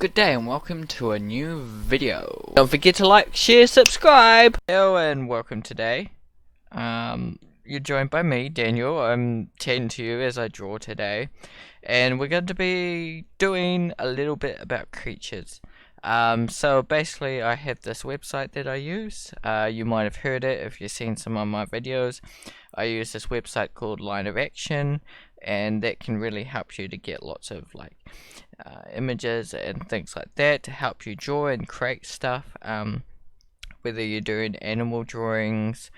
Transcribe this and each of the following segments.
Good day and welcome to a new video. Don't forget to like, share, subscribe. Hello and welcome today. You're joined by me, Daniel. I'm tending to you as I draw today. And we're going to be doing a little bit about creatures. So basically I have this website that I use. You might have heard it if you've seen some of my videos. I use this website called Line of Action, and that can really help you to get lots of images and things like that to help you draw and create stuff. Whether you're doing animal drawings,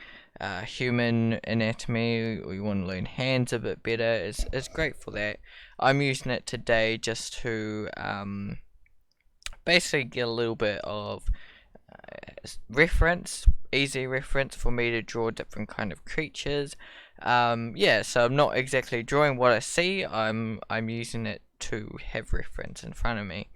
human anatomy, or you want to learn hands a bit better, it's great for that. I'm using it today just to basically get a little bit of easy reference for me to draw different kind of creatures. Yeah, so I'm not exactly drawing what I see. I'm using it to have reference in front of me.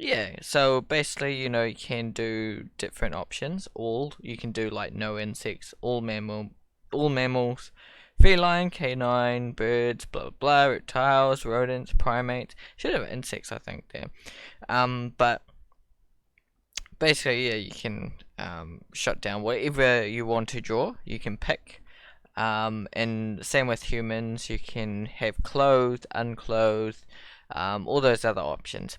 Yeah, so basically, you can do different options. You can do like no insects, all mammals, feline, canine, birds, blah blah blah, reptiles, rodents, primates. Should have insects, I think, there. But basically, yeah, you can shut down whatever you want to draw. You can pick. And same with humans, you can have clothed, unclothed, all those other options.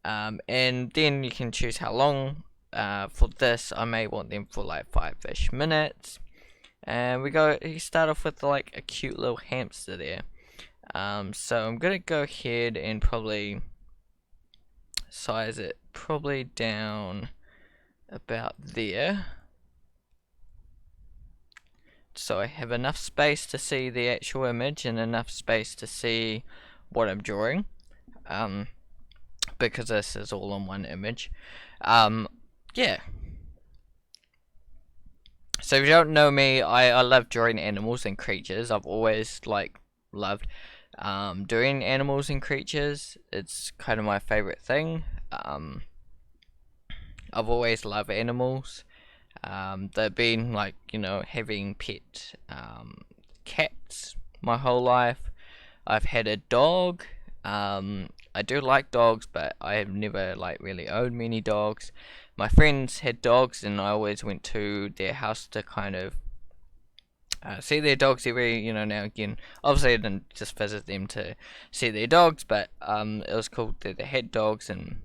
And then you can choose how long. For this, I may want them for like 5-ish minutes. And you start off with like a cute little hamster there. So I'm gonna go ahead and probably size it probably down about there, so I have enough space to see the actual image and enough space to see what I'm drawing, because this is all in one image. Yeah. So if you don't know me, I love drawing animals and creatures. I've always loved doing animals and creatures. It's kind of my favorite thing. I've always loved animals. They've been having pet cats my whole life. I've had a dog. I do like dogs, but I have never really owned many dogs. My friends had dogs, and I always went to their house to kind of see their dogs every now and again. Obviously, I didn't just visit them to see their dogs, but it was cool that they had dogs, and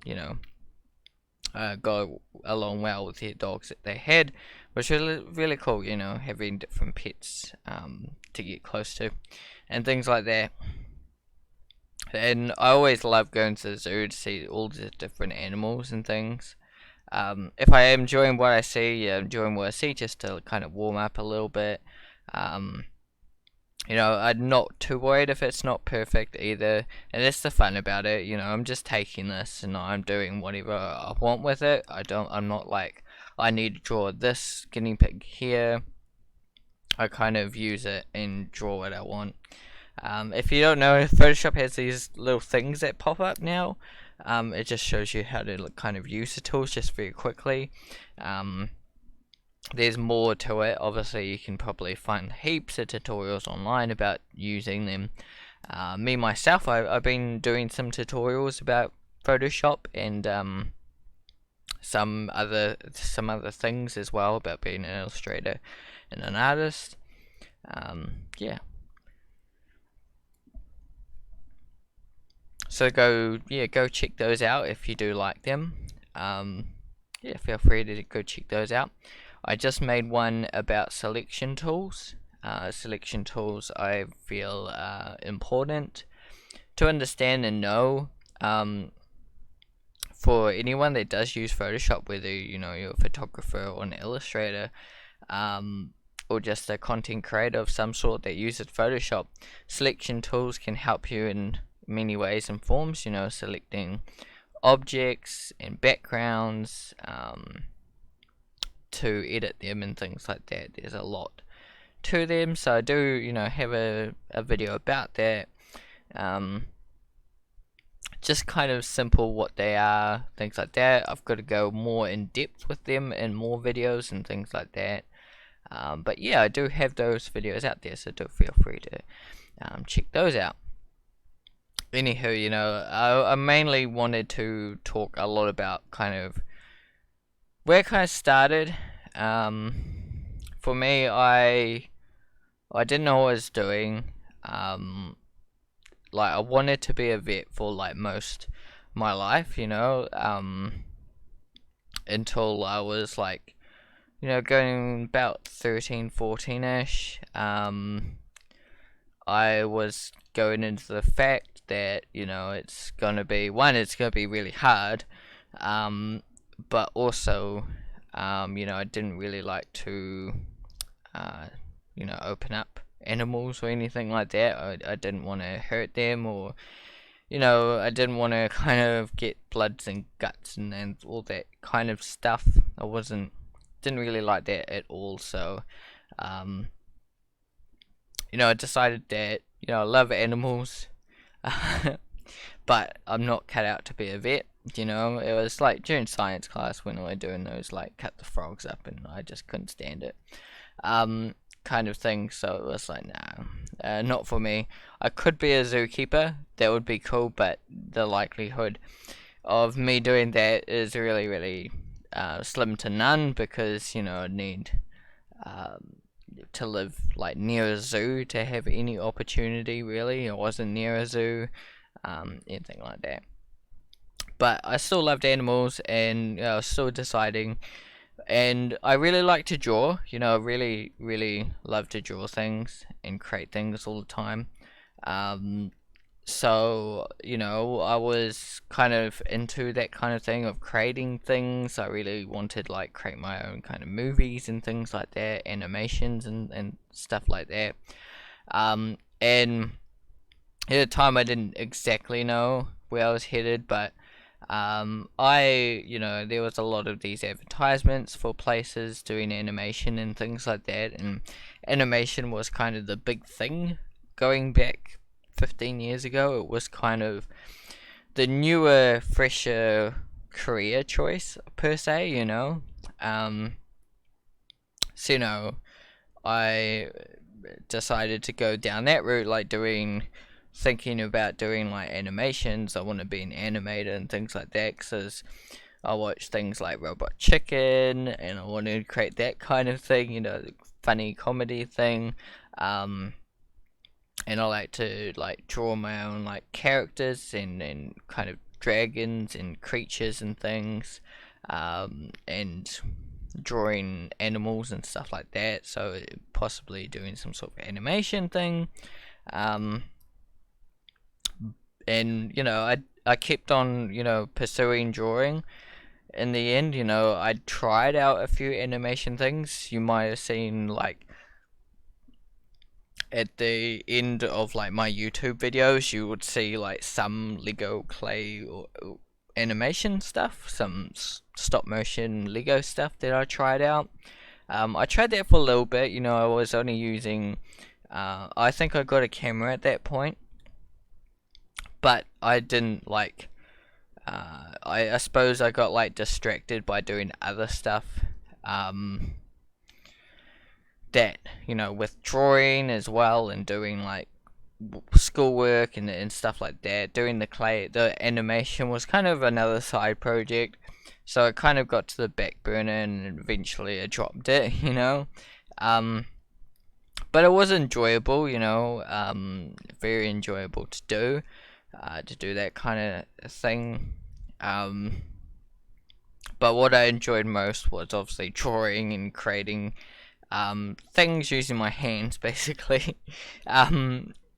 go along well with their dogs that they had, which was really cool, having different pets to get close to and things like that. And I always love going to the zoo to see all the different animals and things. If I am enjoying what I see, enjoying what I see, just to kind of warm up a little bit. I'm not too worried if it's not perfect either, and that's the fun about it. I'm just taking this and I'm doing whatever I want with it. I'm not like, I need to draw this guinea pig here. I kind of use it and draw what I want. If you don't know, Photoshop has these little things that pop up now. It just shows you how to kind of use the tools just very quickly. There's more to it. Obviously, you can probably find heaps of tutorials online about using them. Me myself, I've been doing some tutorials about Photoshop and some other things as well about being an illustrator and an artist. Yeah. So go check those out if you do like them. Yeah, feel free to go check those out. I just made one about selection tools. Selection tools I feel important to understand and know. For anyone that does use Photoshop, whether you're a photographer or an illustrator, or just a content creator of some sort that uses Photoshop, selection tools can help you in many ways and forms. Selecting objects and backgrounds, to edit them and things like that. There's a lot to them, so I do have a video about that. Just kind of simple what they are, things like that. I've got to go more in depth with them in more videos and things like that. But yeah, I do have those videos out there, so do feel free to check those out. Anywho, I mainly wanted to talk a lot about kind of where it kind of started. For me, I didn't know what I was doing. Um, like I wanted to be a vet for like most of my life, until I was like, going about 13, 14ish. I was going into the fact that it's gonna be really hard, um, but also, I didn't really like to, uh, open up animals or anything like that. I didn't want to hurt them, or I didn't want to kind of get bloods and guts and all that kind of stuff. Didn't really like that at all. So, um, I decided that I love animals, but I'm not cut out to be a vet. It was like during science class when we were doing those like cut the frogs up, and I just couldn't stand it. Um, Kind of thing. So it was like, no, not for me. I could be a zookeeper. That would be cool, but the likelihood of me doing that is really, really slim to none because I'd need um, to live like near a zoo to have any opportunity. Really, I wasn't near a zoo, anything like that. But I still loved animals, and I was still deciding. And I really like to draw. I really, really love to draw things and create things all the time. Um, so, I was kind of into that kind of thing of creating things. I really wanted like create my own kind of movies and things like that, animations and stuff like that. And at the time I didn't exactly know where I was headed, but there was a lot of these advertisements for places doing animation and things like that, and animation was kind of the big thing going back 15 years ago. It was kind of the newer, fresher career choice per se, Um, so I decided to go down that route, like thinking about doing like animations. I want to be an animator and things like that because I watch things like Robot Chicken and I wanted to create that kind of thing, funny comedy thing. Um, and I like to like draw my own like characters and kind of dragons and creatures and things, and drawing animals and stuff like that. So possibly doing some sort of animation thing. Um, and I kept on pursuing drawing. In the end, I tried out a few animation things. You might have seen like at the end of like my YouTube videos, you would see like some Lego clay or animation stuff, some stop motion Lego stuff that I tried out. I tried that for a little bit. I was only using. I think I got a camera at that point, but I didn't like. I suppose I got like distracted by doing other stuff. Um, that with drawing as well and doing like schoolwork and stuff like that. Doing the animation was kind of another side project, so it kind of got to the back burner and eventually I dropped it. Um, but it was enjoyable. Very enjoyable to do that kind of thing. Um, but what I enjoyed most was obviously drawing and creating things using my hands, basically.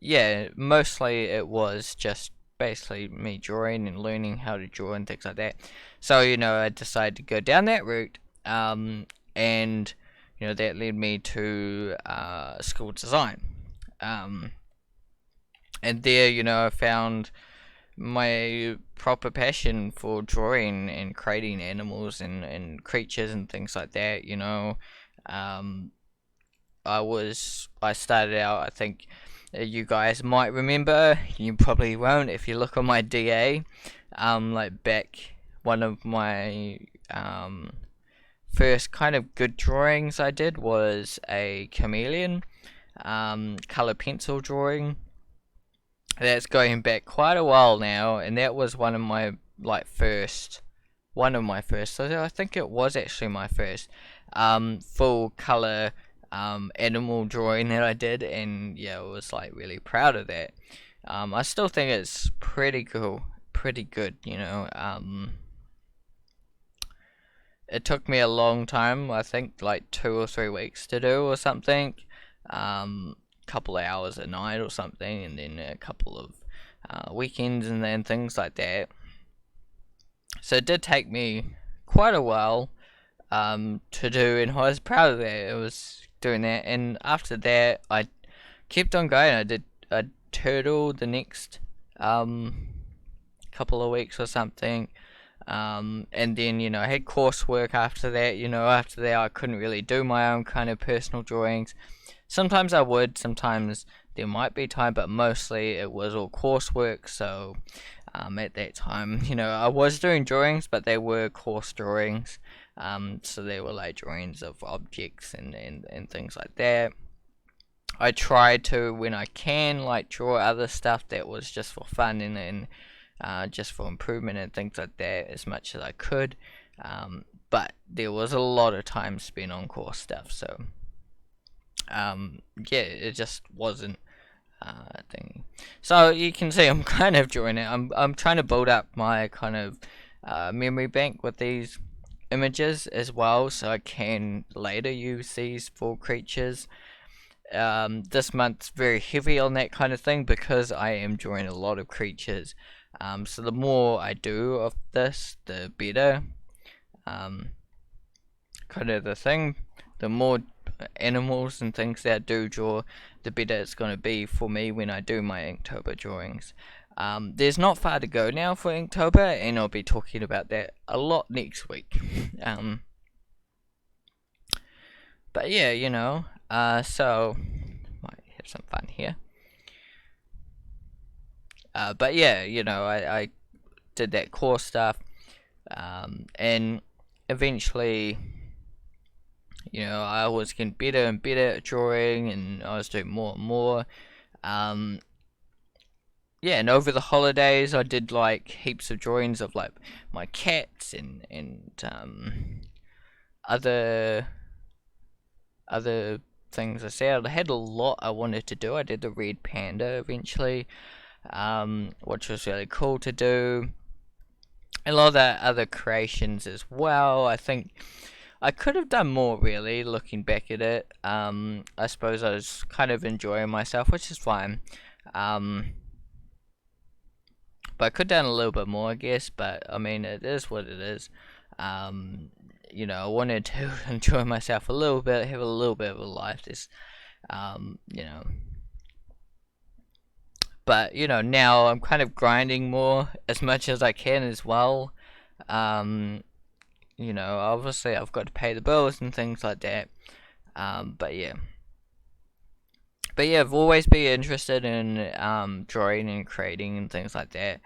Yeah, mostly it was just basically me drawing and learning how to draw and things like that. So, I decided to go down that route, and, that led me to school design. Um, and there, I found my proper passion for drawing and creating animals and creatures and things like that. Um, I started out, I think you guys might remember, you probably won't if you look on my DA, like back, one of my first kind of good drawings I did was a chameleon, color pencil drawing, That's going back quite a while now, and that was one of my first. So I think it was actually my first full color animal drawing that I did, and yeah, I was like really proud of that. I still think it's pretty cool, pretty good, you know. It took me a long time, I think like 2 or 3 weeks to do or something. Couple of hours a night or something, and then a couple of weekends and then things like that. So it did take me quite a while to do, and I was proud of that. I was doing that, and after that, I kept on going. I did a turtle the next couple of weeks or something. And then, I had coursework after that. After that, I couldn't really do my own kind of personal drawings. Sometimes I would, sometimes there might be time, but mostly it was all coursework. So, at that time, I was doing drawings, but they were course drawings. So they were like drawings of objects and things like that. I try to, when I can, like draw other stuff that was just for fun and just for improvement and things like that as much as I could. But there was a lot of time spent on course stuff, so yeah, it just wasn't a thing. So you can see I'm kind of drawing it. I'm trying to build up my kind of memory bank with these images as well, so I can later use these for creatures. This month's very heavy on that kind of thing because I am drawing a lot of creatures. So the more I do of this, the better. Kind of the thing. The more animals and things that I do draw, the better it's going to be for me when I do my Inktober drawings. There's not far to go now for Inktober, and I'll be talking about that a lot next week. But yeah, so might have some fun here. But yeah, I did that core stuff, and eventually, I was getting better and better at drawing, and I was doing more and more. Yeah, and over the holidays, I did like heaps of drawings of like my cats and other things. I said I had a lot I wanted to do. I did the red panda eventually, which was really cool to do. A lot of the other creations as well. I think I could have done more, really, looking back at it. I suppose I was kind of enjoying myself, which is fine. But I could have done a little bit more, I guess. But I mean, it is what it is. I wanted to enjoy myself a little bit, have a little bit of a life. Just, you know. But now I'm kind of grinding more as much as I can as well. Um, Obviously I've got to pay the bills and things like that. But yeah. I've always been interested in drawing and creating and things like that.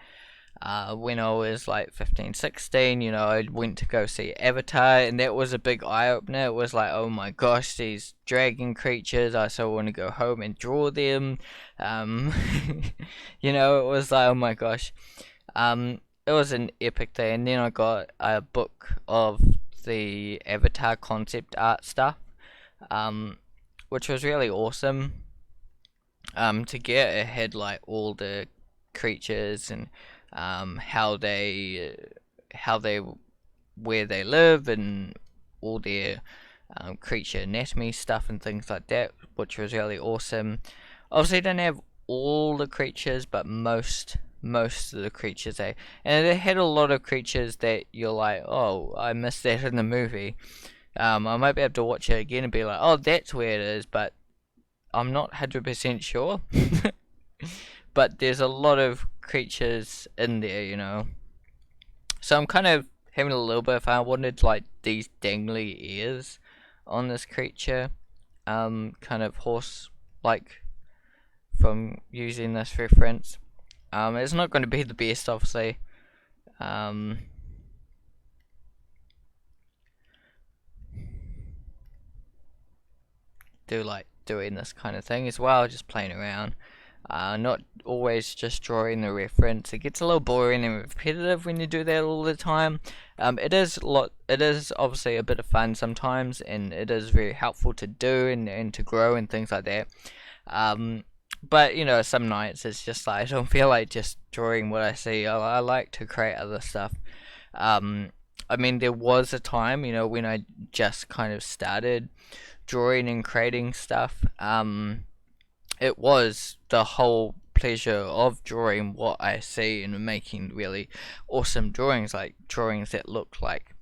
When I was like 15, 16, I went to go see Avatar, and that was a big eye opener. It was like, oh my gosh, these dragon creatures, I so want to go home and draw them. It was like, oh my gosh. It was an epic day, and then I got a book of the Avatar concept art stuff, which was really awesome. To get. It had like all the creatures and how they where they live and all their creature anatomy stuff and things like that, which was really awesome. Obviously, didn't have all the creatures, but most of the creatures and they had a lot of creatures that you're like, oh, I missed that in the movie. I might be able to watch it again and be like, oh, that's where it is, but I'm not 100% sure. But there's a lot of creatures in there. So I'm kind of having a little bit of fun. I wanted like these dangly ears on this creature. Kind of horse like from using this reference. It's not going to be the best, obviously. Do like doing this kind of thing as well, just playing around. not always just drawing the reference. It gets a little boring and repetitive when you do that all the time. It is obviously a bit of fun sometimes, and it is very helpful to do and to grow and things like that. Um, but some nights it's just like I don't feel like just drawing what I see. I like to create other stuff. Um, I mean, there was a time, when I just kind of started drawing and creating stuff. It was the whole pleasure of drawing what I see and making really awesome drawings, like drawings that look like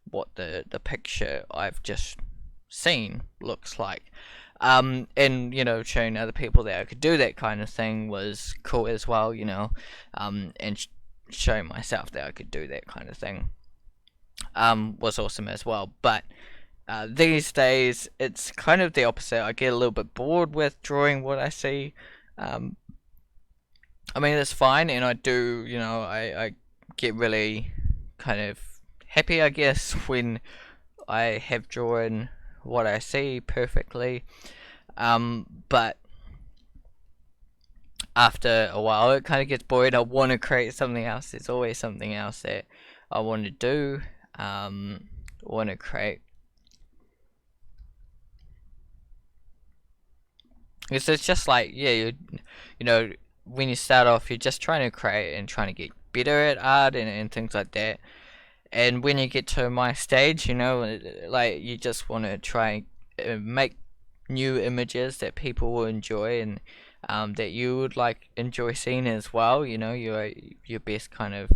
what the picture I've just seen looks like. And showing other people that I could do that kind of thing was cool as well. And showing myself that I could do that kind of thing was awesome as well. But these days, it's kind of the opposite. I get a little bit bored with drawing what I see. Um, I mean, it's fine, and I do, I get really kind of happy, I guess, when I have drawn what I see perfectly. But after a while, it kind of gets bored. I want to create something else. There's always something else that I want to do. Want to create. Because it's just like, yeah, when you start off, you're just trying to create and trying to get better at art and things like that. And when you get to my stage, like you just want to try and make new images that people will enjoy and that you would like enjoy seeing as well. Your best kind of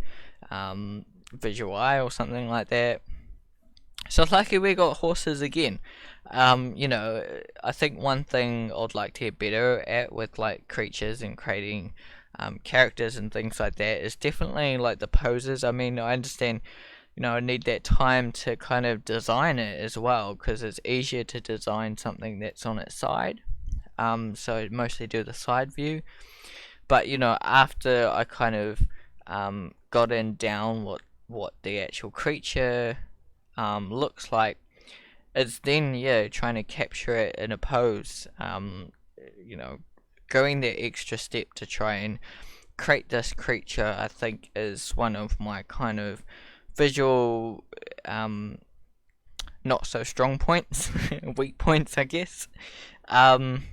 visual eye or something like that. So lucky we got horses again. I think one thing I'd like to get better at with like creatures and creating characters and things like that is definitely like the poses. I mean, I understand, I need that time to kind of design it as well because it's easier to design something that's on its side. So I mostly do the side view. But after I kind of got in down what the actual creature looks like, it's then trying to capture it in a pose. You know, Going the extra step to try and create this creature, I think, is one of my kind of visual not so strong points, weak points, I guess. Um,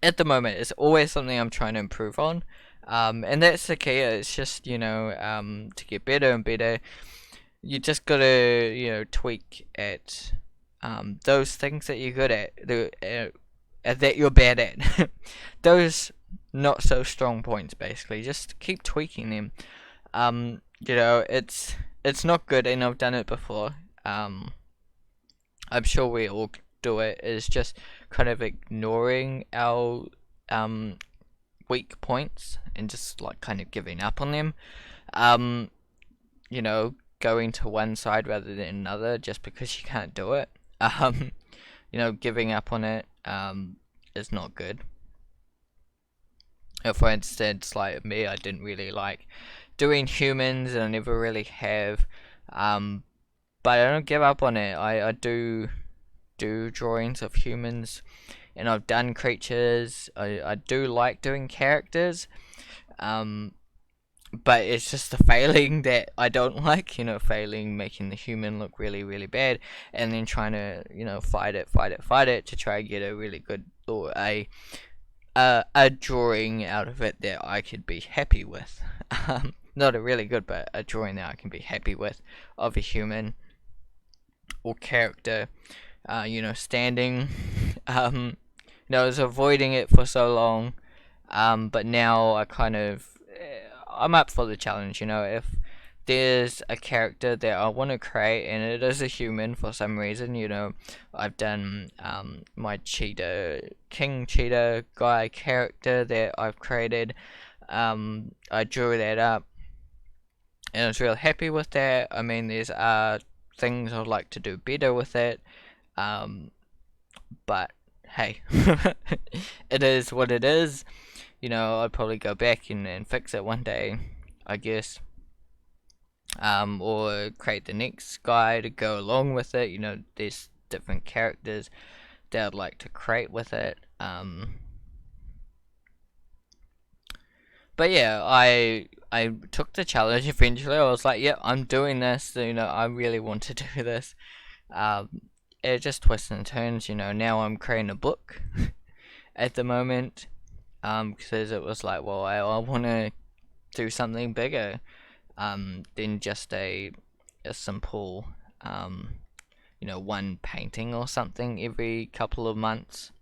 at the moment, it's always something I'm trying to improve on. And that's the key. It's just to get better and better. You just gotta tweak at those things that you're good at, that you're bad at. Those not so strong points, basically. Just keep tweaking them. It's not good, and I've done it before. I'm sure we all do it. Is just kind of ignoring our um weak points and just like kind of giving up on them. Um, Going to one side rather than another just because you can't do it. Um, Giving up on it is not good. For instance, like me, I didn't really like doing humans, and I never really have. Um, but I don't give up on it. I do drawings of humans, and I've done creatures. I do like doing characters. Um, but it's just the failing that I don't like, failing, making the human look really, really bad, and then trying to, fight it to try and get a really good or a drawing out of it that I could be happy with. Not a really good, but a drawing that I can be happy with of a human or character, standing. I was avoiding it for so long, but now I'm up for the challenge. If there's a character that I want to create and it is a human for some reason, I've done my king cheetah guy character that I've created. I drew that up and I was real happy with that. I mean, there's things I'd like to do better with it, um, but hey, it is what it is. I'd probably go back and fix it one day, I guess. Or create the next guy to go along with it. There's different characters that I'd like to create with it. But yeah, I took the challenge eventually. I was like, yeah, I'm doing this. I really want to do this. Um, it just twists and turns. Now I'm creating a book at the moment. Because it was like, well, I want to do something bigger. Than just a simple one painting or something every couple of months.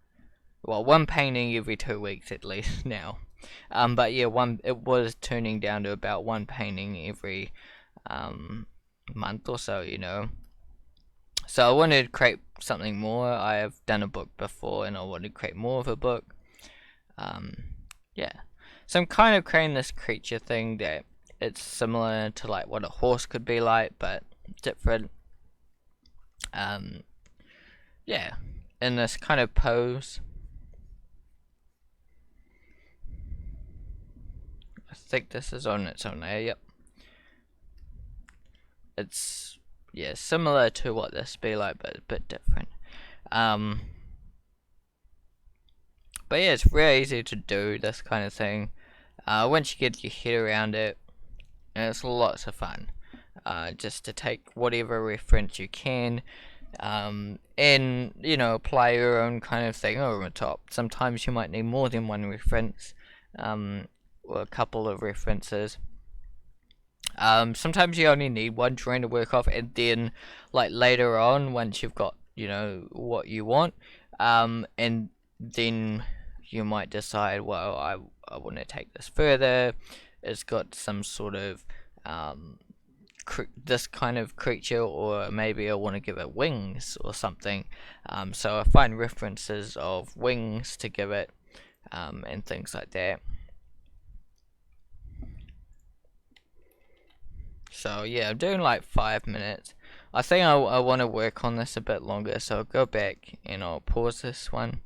Well, one painting every 2 weeks at least now. But yeah, it was turning down to about one painting every month or so. So I wanted to create something more. I have done a book before, and I wanted to create more of a book. Um, yeah. So I'm kind of creating this creature thing that it's similar to like what a horse could be like, but different. Um, yeah, in this kind of pose. I think this is on its own there. Yep. It's similar to what this be like, but a bit different. Um, but yeah, it's really easy to do this kind of thing. Once you get your head around it, and it's lots of fun. Just to take whatever reference you can, and apply your own kind of thing over the top. Sometimes you might need more than one reference, or a couple of references. Sometimes you only need one drawing to work off, and then like later on, once you've got what you want, and then you might decide, well, I want to take this further. It's got some sort of this kind of creature, or maybe I want to give it wings or something. So I find references of wings to give it, and things like that. So yeah, I'm doing like 5 minutes. I think I want to work on this a bit longer, so I'll go back and I'll pause this one.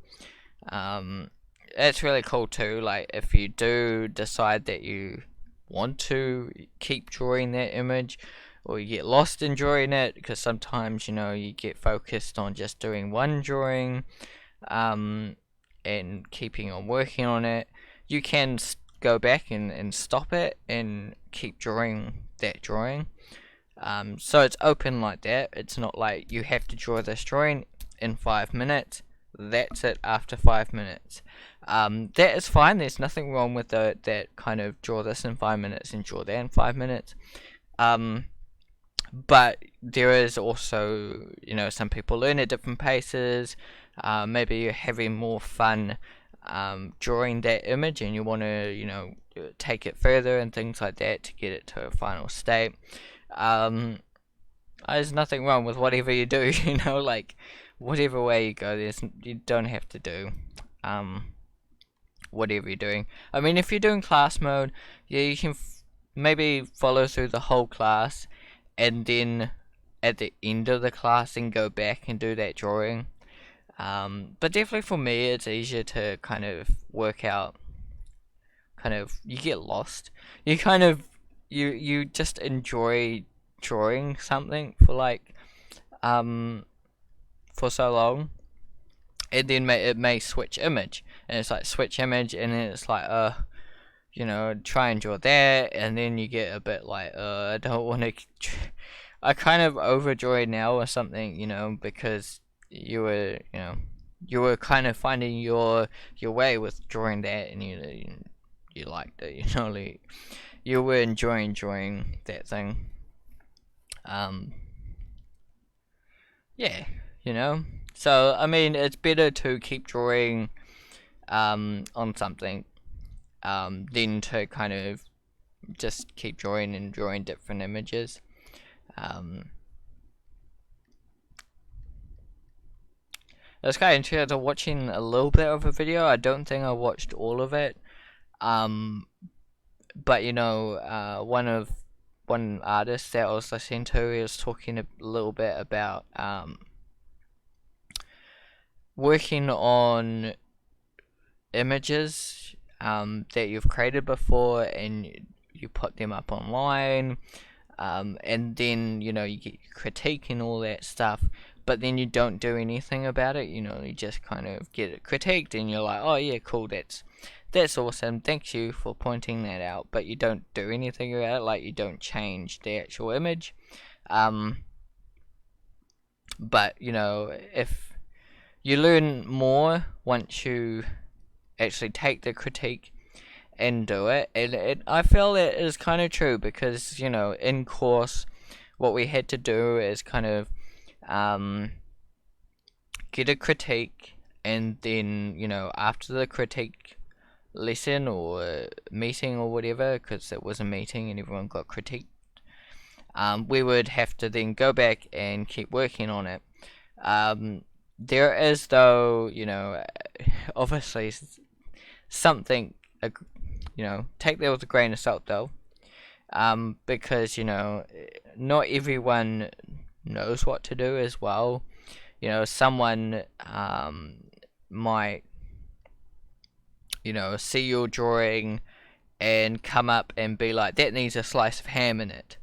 It's really cool too, like if you do decide that you want to keep drawing that image, or you get lost in drawing it, because sometimes you get focused on just doing one drawing, and keeping on working on it. You can go back and stop it and keep drawing that drawing. So it's open like that. It's not like you have to draw this drawing in 5 minutes. That's it after 5 minutes. That is fine. There's nothing wrong with that kind of draw this in 5 minutes and draw that in 5 minutes. But there is also, some people learn at different paces. Maybe you're having more fun drawing that image, and you want to, take it further and things like that to get it to a final state. There's nothing wrong with whatever you do, like whatever way you go. You don't have to do whatever you're doing. I mean, if you're doing class mode, yeah, you can maybe follow through the whole class, and then at the end of the class, then go back and do that drawing. But definitely for me, it's easier to kind of work out. You get lost. You kind of you just enjoy drawing something for like for so long, and then it may switch image, and it's like switch image, and then it's like try and draw that, and then you get a bit like I don't want to. I kind of overdraw it now or something, because you were kind of finding your way with drawing that, and you liked it, like you were enjoying drawing that thing. Yeah, So I mean, it's better to keep drawing on something than to kind of just keep drawing and drawing different images. It's kind of interesting watching a little bit of a video. I don't think I watched all of it. But one artist that I was listening to, he was talking a little bit about working on images that you've created before, and you put them up online, and then you get critique and all that stuff, but then you don't do anything about it. You just kind of get it critiqued, and you're like, oh yeah, cool, that's awesome. Thank you for pointing that out. But you don't do anything about it, like you don't change the actual image. Um, but if you learn more once you actually take the critique and do it, and I feel it is kind of true because in course, what we had to do is kind of get a critique, and then after the critique lesson or meeting or whatever, because it was a meeting and everyone got critiqued, we would have to then go back and keep working on it. There is, though, obviously something, take that with a grain of salt, though, because not everyone knows what to do as well. Someone might see your drawing and come up and be like, that needs a slice of ham in it,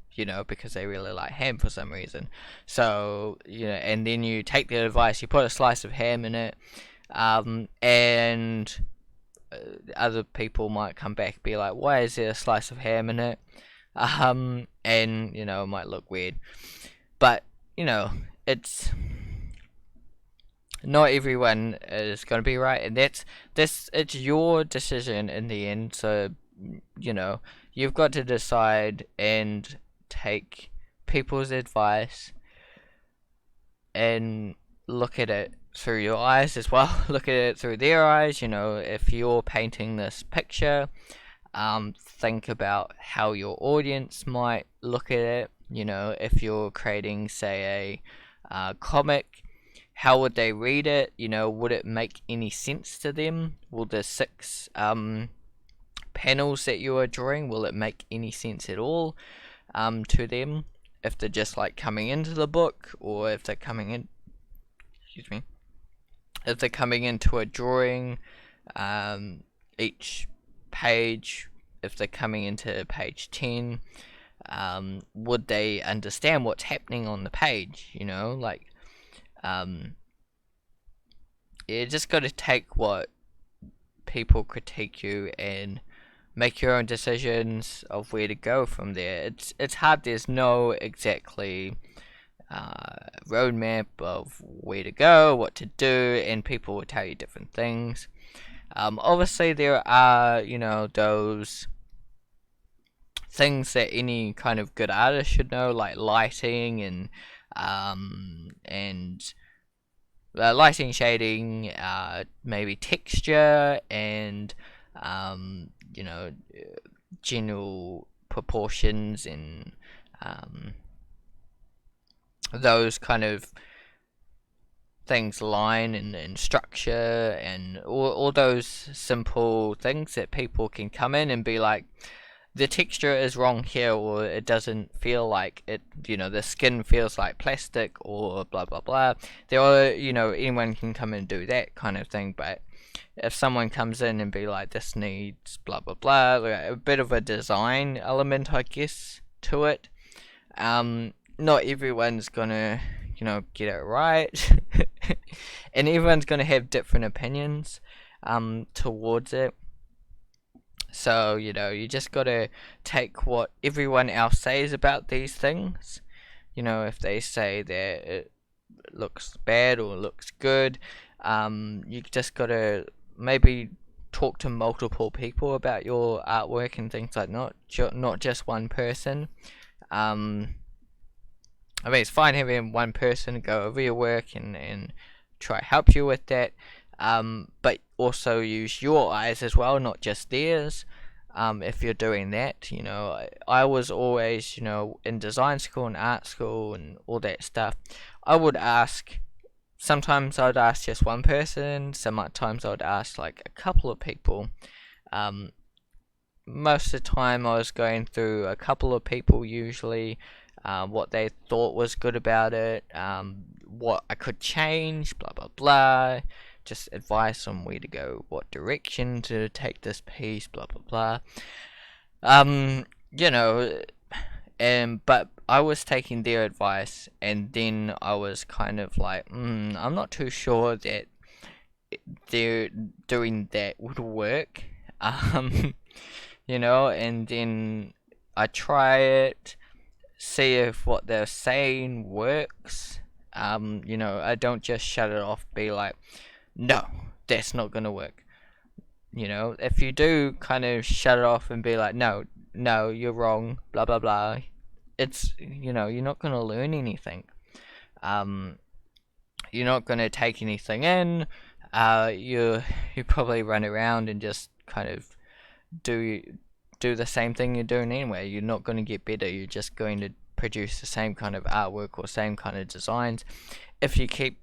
because they really like ham for some reason. So and then you take their advice, you put a slice of ham in it, and other people might come back and be like, why is there a slice of ham in it? And it might look weird, but it's not everyone is going to be right, and it's your decision in the end. So you've got to decide and take people's advice and look at it through your eyes as well. Look at it through their eyes. If you're painting this picture, think about how your audience might look at it. If you're creating, say, a comic, how would they read it? Would it make any sense to them? Will the 6 panels that you are drawing, will it make any sense at all to them? If they're just like coming into the book, or if they're coming in, if they're coming into a drawing, each page, if they're coming into page 10, would they understand what's happening on the page? You just got to take what people critique you and make your own decisions of where to go from there. It's hard. There's no exactly roadmap of where to go, what to do, and people will tell you different things. Obviously, there are those things that any kind of good artist should know, like lighting and lighting, shading, maybe texture, and general proportions, and those kind of things, line and structure, and all those simple things that people can come in and be like, the texture is wrong here, or it doesn't feel like it, the skin feels like plastic, or blah blah blah. There are, anyone can come and do that kind of thing. But if someone comes in and be like, this needs blah blah blah, like a bit of a design element, I guess, to it, not everyone's gonna get it right. And everyone's gonna have different opinions towards it. So you just gotta take what everyone else says about these things. If they say that it looks bad or looks good, you just gotta maybe talk to multiple people about your artwork and things like not just one person. It's fine having one person go over your work and try help you with that, but also use your eyes as well, not just theirs. If you're doing that, I was always, in design school and art school and all that stuff, I would ask, sometimes I'd ask just one person, sometimes I'd ask like a couple of people. Most of the time I was going through a couple of people usually, what they thought was good about it, what I could change, blah blah blah, just advice on where to go, what direction to take this piece, blah blah blah. But I was taking their advice, and then I was kind of like, I'm not too sure that they're doing that would work. um, and then I try it, see if what they're saying works. I don't just shut it off, be like, no, that's not gonna work. If you do kind of shut it off and be like, no, no, you're wrong, blah blah blah, you're not gonna learn anything. Um, you're not gonna take anything in. You probably run around and just kind of do do the same thing you're doing anyway. You're not going to get better. You're just going to produce the same kind of artwork or same kind of designs. If you keep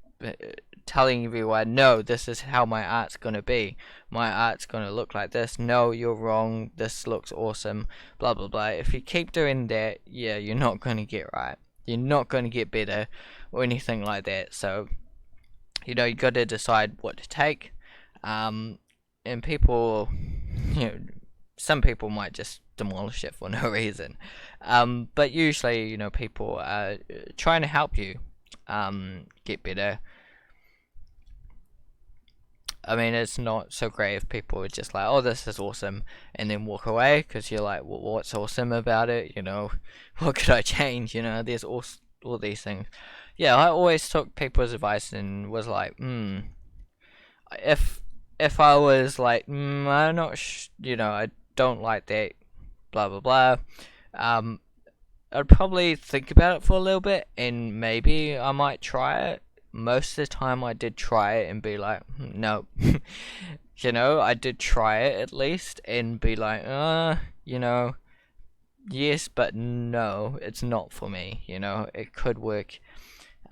telling everyone, no, this is how my art's going to be. My art's going to look like this. No, you're wrong. This looks awesome. Blah, blah, blah. If you keep doing that, yeah, you're not going to get right. You're not going to get better or anything like that. So, you got to decide what to take. And people, some people might just demolish it for no reason. But usually, people are trying to help you get better. I mean, it's not so great if people are just like, oh, this is awesome, and then walk away, because you're like, well, what's awesome about it? What could I change? There's all these things. Yeah, I always took people's advice and was like, if I was like, I'm not, I don't like that, blah blah blah. Um, I'd probably think about it for a little bit, and maybe I might try it. Most of the time, I did try it and be like, no. I did try it at least and be like, yes, but no, it's not for me. It could work,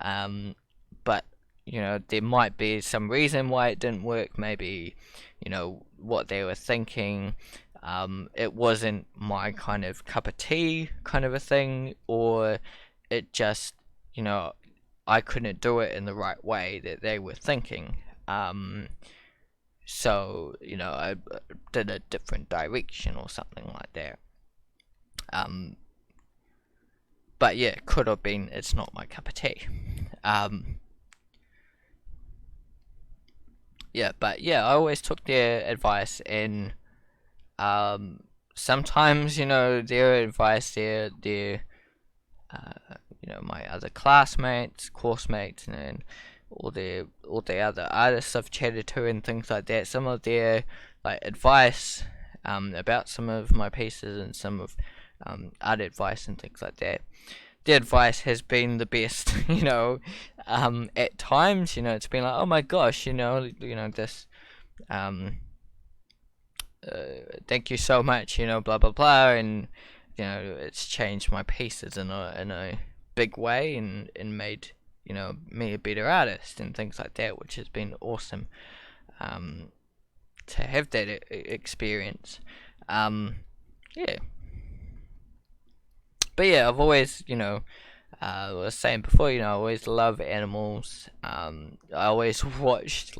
but there might be some reason why it didn't work. Maybe, what they were thinking. It wasn't my kind of cup of tea, kind of a thing, or it just, I couldn't do it in the right way that they were thinking. So, I did a different direction or something like that. But yeah, could have been, it's not my cup of tea. Yeah, but yeah, I always took their advice, and sometimes, their advice, my other classmates, course mates, and all the other artists I've chatted to and things like that. Some of their advice about some of my pieces and some of art advice and things like that. The advice has been the best, at times, it's been like, oh my gosh, this, thank you so much, blah blah blah, and it's changed my pieces in a big way, and made me a better artist and things like that, which has been awesome to have that experience. Yeah, but yeah, I've always, I was saying before, I always love animals. I always watched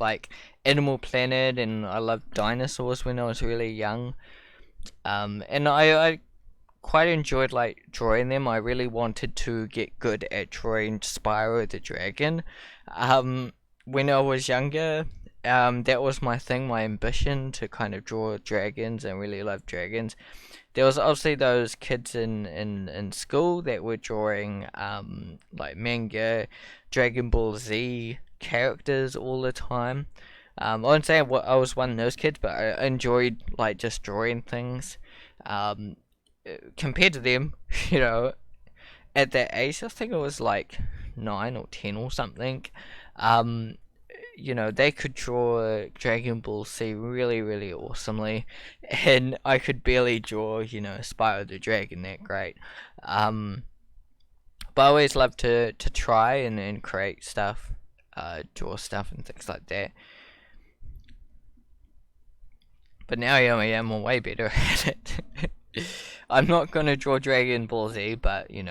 Animal Planet, and I loved dinosaurs when I was really young. And I quite enjoyed drawing them. I really wanted to get good at drawing Spyro the Dragon. When I was younger, that was my thing, my ambition to kind of draw dragons and really love dragons. There was obviously those kids in school that were drawing manga, Dragon Ball Z characters all the time. I wouldn't say I was one of those kids, but I enjoyed just drawing things. Compared to them, at that age, I think it was 9 or 10 or something. They could draw Dragon Ball Z really, really awesomely, and I could barely draw, Spyro the Dragon that great. But I always loved to try and create stuff, draw stuff and things like that. But now I am way better at it. I'm not gonna draw Dragon Ball Z, but I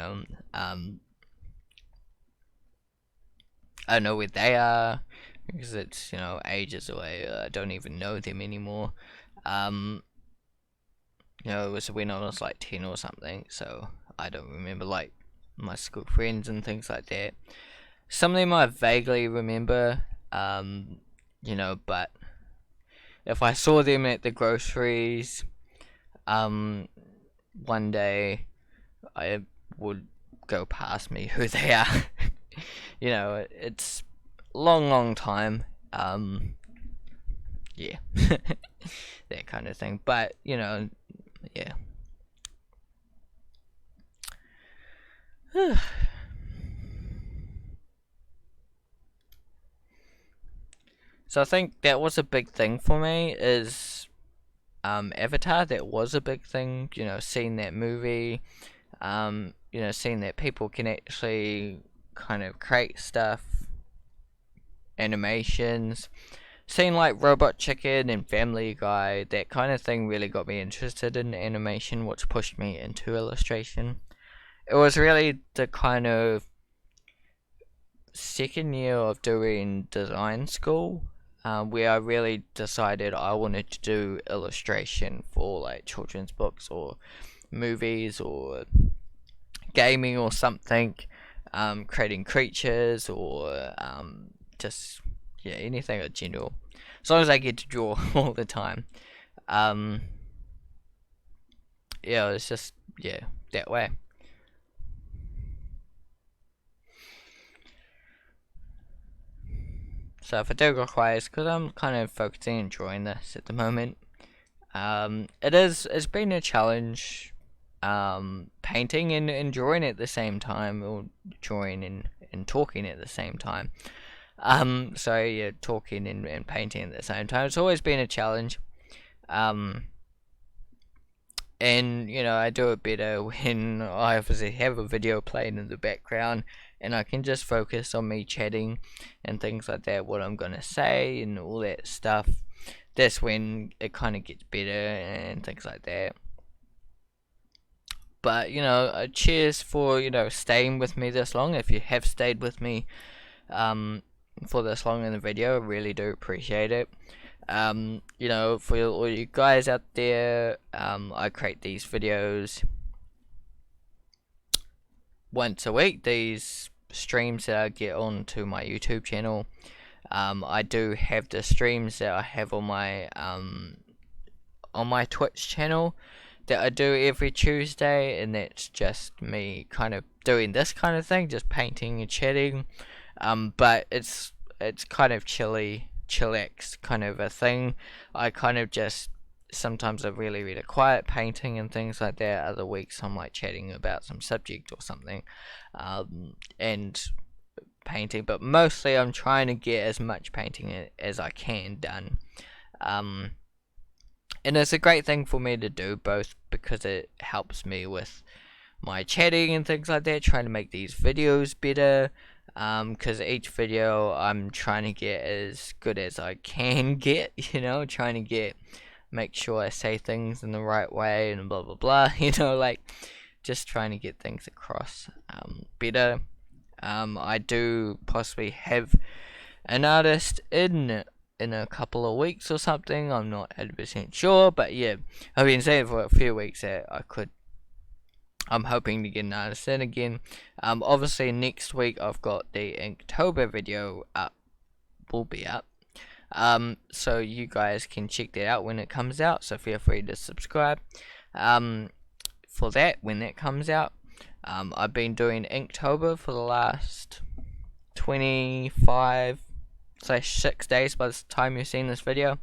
don't know where they are, because it's ages away. I don't even know them anymore. It was when I was 10 or something, so I don't remember my school friends and things like that. Some of them I vaguely remember, but if I saw them at the groceries, one day, I would go past me who they are. It's long time. Yeah, that kind of thing. But yeah. So I think that was a big thing for me. Is Avatar. That was a big thing. Seeing that movie. Seeing that people can actually kind of create stuff, animations. Seeing like Robot Chicken and Family Guy, that kind of thing really got me interested in animation, which pushed me into illustration. It was really the kind of second year of doing design school, where I really decided I wanted to do illustration for like children's books or movies or gaming or something, creating creatures or just anything in general. As long as I get to draw all the time, it's just that way. So if I do requires, because I'm kind of focusing on drawing this at the moment, it's been a challenge, painting and drawing at the same time, or drawing and talking at the same time. So yeah, talking and painting at the same time. It's always been a challenge. And I do it better when I obviously have a video playing in the background and I can just focus on me chatting and things like that, what I'm gonna say and all that stuff. That's when it kind of gets better and things like that. But cheers for staying with me this long. If you have stayed with me for this long in the video, I really do appreciate it. For all you guys out there, I create these videos once a week. These streams that I get onto my YouTube channel. I do have the streams that I have on my Twitch channel that I do every Tuesday, and that's just me kind of doing this kind of thing, just painting and chatting. But it's kind of chillax kind of a thing. I kind of just sometimes I'm really quiet painting and things like that. Other weeks I'm like chatting about some subject or something, and painting. But mostly I'm trying to get as much painting as I can done. And it's a great thing for me to do, both because it helps me with my chatting and things like that, trying to make these videos better. Because each video I'm trying to get as good as I can get, trying to make sure I say things in the right way and blah blah blah, like just trying to get things across better. I do possibly have an artist in a couple of weeks or something. I'm not 100% sure, but yeah, I've been saying for a few weeks that I'm hoping to get an artist in again. Obviously next week I've got the Inktober video up, will be up. So you guys can check that out when it comes out. So feel free to subscribe. For that when that comes out. I've been doing Inktober for the last 25/6 days by the time you're seeing this video.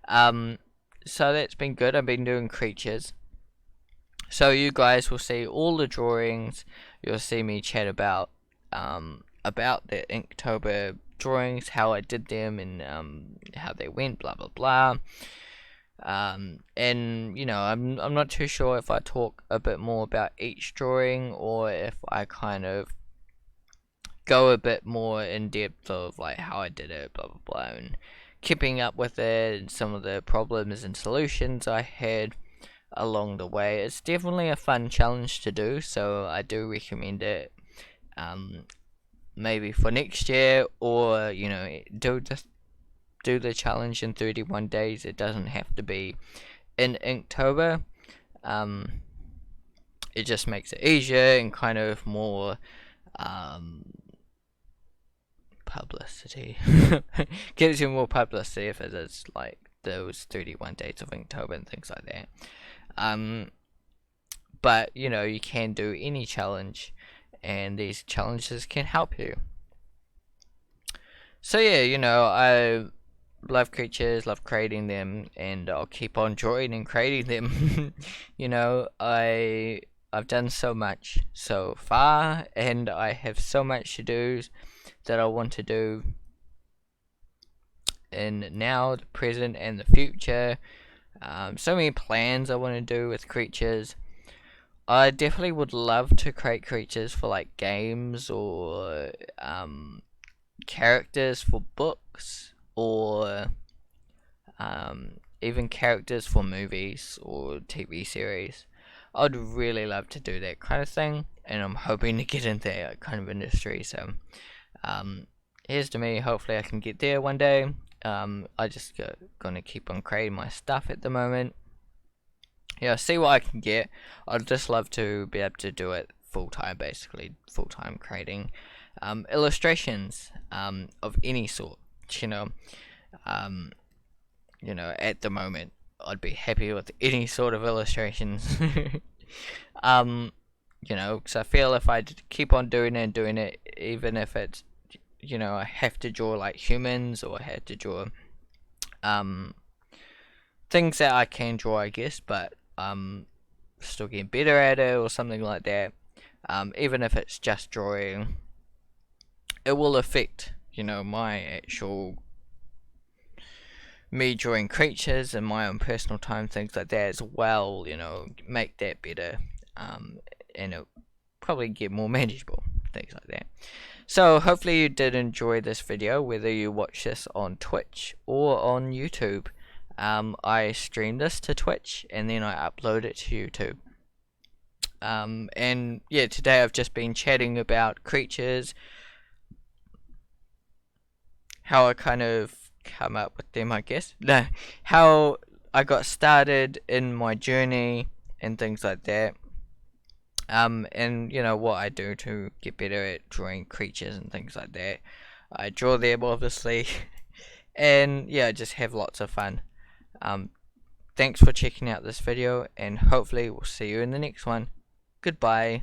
So that's been good. I've been doing creatures. So you guys will see all the drawings. You'll see me chat about the Inktober drawings, how I did them, and how they went, blah blah blah. And I'm not too sure if I talk a bit more about each drawing or if I kind of go a bit more in depth of like how I did it, blah blah blah, and keeping up with it and some of the problems and solutions I had along the way. It's definitely a fun challenge to do, so I do recommend it. Maybe for next year, or do the challenge in 31 days. It doesn't have to be in Inktober. It just makes it easier and kind of more publicity. Gives you more publicity if it is like those 31 days of Inktober and things like that. But you know, you can do any challenge, and these challenges can help you. So yeah, you know, I love creatures, love creating them, and I'll keep on drawing and creating them. You know, I've done so much so far, and I have so much to do that I want to do in now, the present, and the future. So many plans I want to do with creatures. I definitely would love to create creatures for like games, or characters for books, or even characters for movies or TV series. I'd really love to do that kind of thing, and I'm hoping to get into that kind of industry. So, here's to me. Hopefully, I can get there one day. I just gonna keep on creating my stuff at the moment. Yeah, see what I can get. I'd just love to be able to do it full time, basically full time creating illustrations of any sort. You know, at the moment, I'd be happy with any sort of illustrations. Because I feel if I keep on doing it and doing it, even if it's, I have to draw like humans, or I have to draw things that I can draw, I guess, but still getting better at it or something like that. Even if it's just drawing, it will affect, my actual me drawing creatures and my own personal time, things like that as well. Make that better, and it'll probably get more manageable, things like that. So hopefully you did enjoy this video, whether you watch this on Twitch or on YouTube. I stream this to Twitch and then I upload it to YouTube. And yeah, today I've just been chatting about creatures, how I kind of come up with them, I guess. No, how I got started in my journey and things like that. And what I do to get better at drawing creatures and things like that. I draw them, obviously, and yeah, just have lots of fun. Thanks for checking out this video, and hopefully we'll see you in the next one. Goodbye.